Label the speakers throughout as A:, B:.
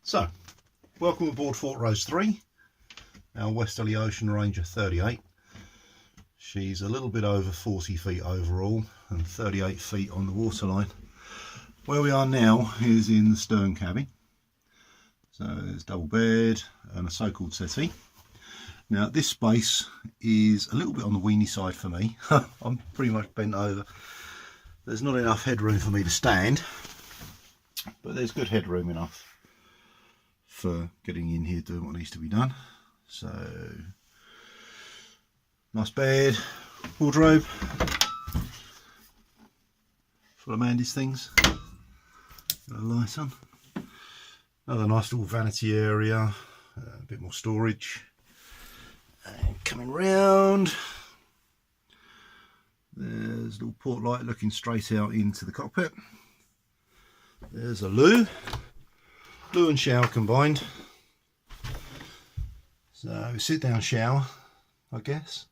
A: So, welcome aboard Fortrose 3, our westerly Oceanranger 38. She's a little bit over 40 feet overall and 38 feet on the waterline. Where we are now is in the stern cabin. So there's double bed and a so-called settee. Now this space is a little bit on the weenie side for me. I'm pretty much bent over. There's not enough headroom for me to stand, but there's good headroom enough for getting in here, doing what needs to be done. So nice bed, wardrobe full of Mandy's things, got a light on, another nice little vanity area, a bit more storage. And coming round, there's a little port light looking straight out into the cockpit. There's a loo and shower combined. So sit down shower, I guess,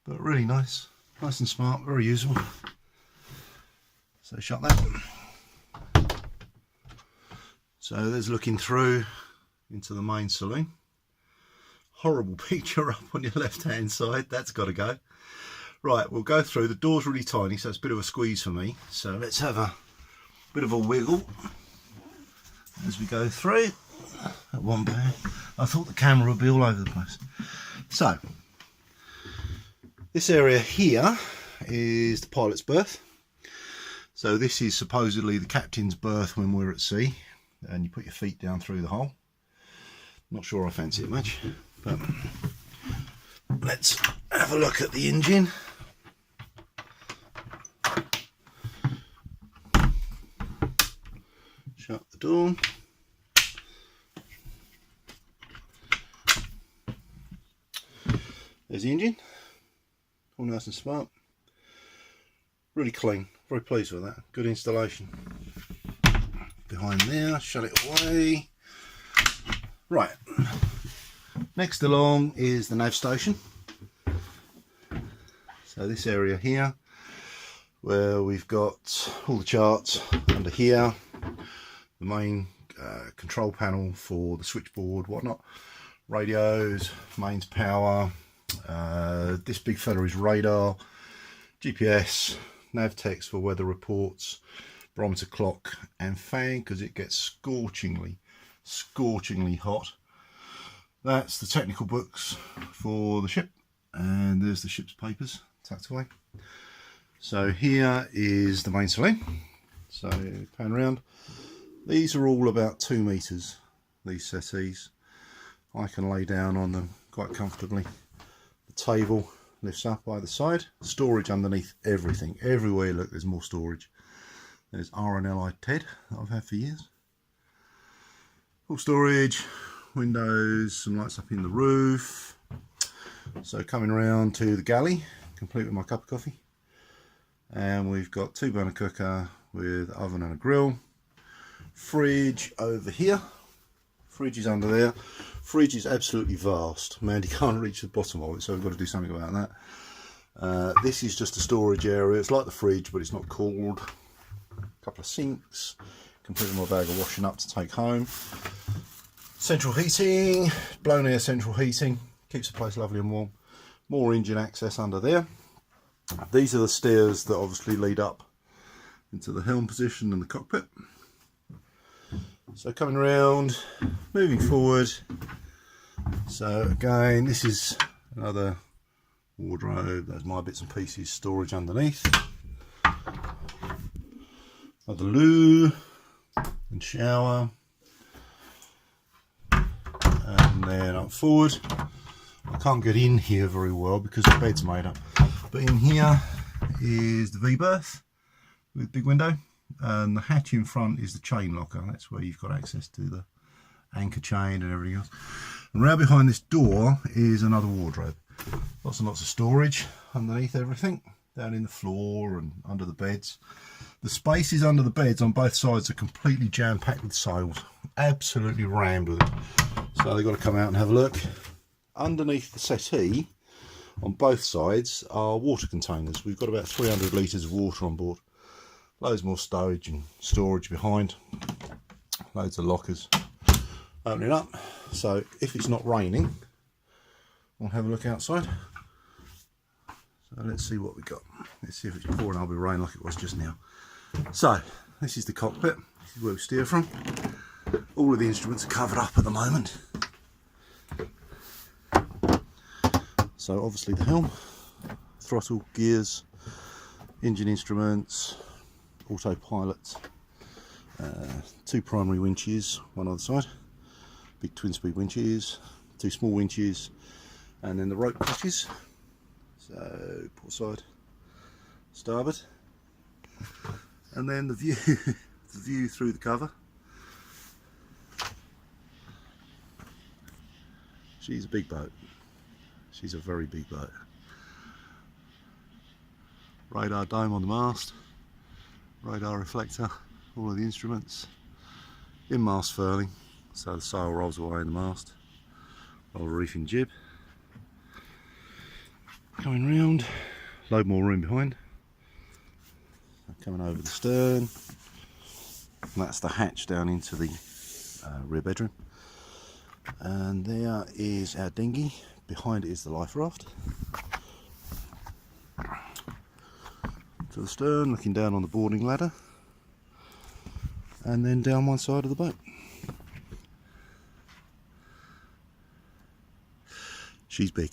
A: but really nice and smart, very usable. So shut that. So there's looking through into the main saloon. Horrible picture up on your left hand side, that's got to go. Right, we'll go through. The door's really tiny, so it's a bit of a squeeze for me. So let's have a bit of a wiggle as we go through. At one bang, I thought the camera would be all over the place. So this area here is the pilot's berth. So this is supposedly the captain's berth when we're at sea, and you put your feet down through the hole. Not sure I fancy it much, but let's have a look at the engine. Shut the door. There's the engine, all nice and smart, really clean, very pleased with that, good installation. Behind there, shut it away. Right, next along is the nav station. So this area here, where we've got all the charts under here, the main control panel for the switchboard, whatnot, radios, mains power. This big fella is radar, GPS, nav text for weather reports, barometer clock, and fan because it gets scorchingly hot. That's the technical books for the ship, and there's the ship's papers tucked away. So here is the main saloon. So pan around. These are all about 2 meters, these settees. I can lay down on them quite comfortably. The table lifts up either side. Storage underneath everything. Everywhere you look, there's more storage. There's RNLI TED that I've had for years. Full storage, windows, some lights up in the roof. So coming around to the galley, complete with my cup of coffee. And we've got 2 burner cooker with oven and a grill. Fridge over here. Fridge is under there. Fridge is absolutely vast. Mandy can't reach the bottom of it, so we've got to do something about that. This is just a storage area. It's like the fridge, but it's not cooled. A couple of sinks. Completely my bag of washing up to take home. Central heating, blown air central heating. Keeps the place lovely and warm. More engine access under there. These are the stairs that obviously lead up into the helm position and the cockpit. So coming around, moving forward. So again, this is another wardrobe. There's my bits and pieces, storage underneath. Another loo and shower. And then up forward. I can't get in here very well because the bed's made up. But in here is the V berth with big window. And the hatch in front is the chain locker. That's where you've got access to the anchor chain and everything else. And round behind this door is another wardrobe. Lots and lots of storage underneath everything, down in the floor and under the beds. The spaces under the beds on both sides are completely jam-packed with sails. Absolutely rammed with it. So they've got to come out and have a look. Underneath the settee on both sides are water containers. We've got about 300 litres of water on board. Loads more stowage and storage behind. loads of lockers. Open it up, so if it's not raining, we'll have a look outside. So let's see what we got. Let's see if it's pouring. I'll be rain like it was just now. So this is the cockpit. This is where we steer from. All of the instruments are covered up at the moment. So obviously the helm, throttle, gears, engine instruments, autopilot, 2 primary winches, one on the side, big twin speed winches, 2 small winches, and then the rope clutches. So port side, starboard, and then the view, the view through the cover. She's a big boat. She's a very big boat. Radar dome on the mast, radar reflector, all of the instruments, in mast furling, so the sail rolls away in the mast, roll reefing jib. Coming round, load more room behind. Coming over the stern, and that's the hatch down into the rear bedroom. And there is our dinghy. Behind it is the life raft. To the stern, looking down on the boarding ladder, and then down one side of the boat. She's big.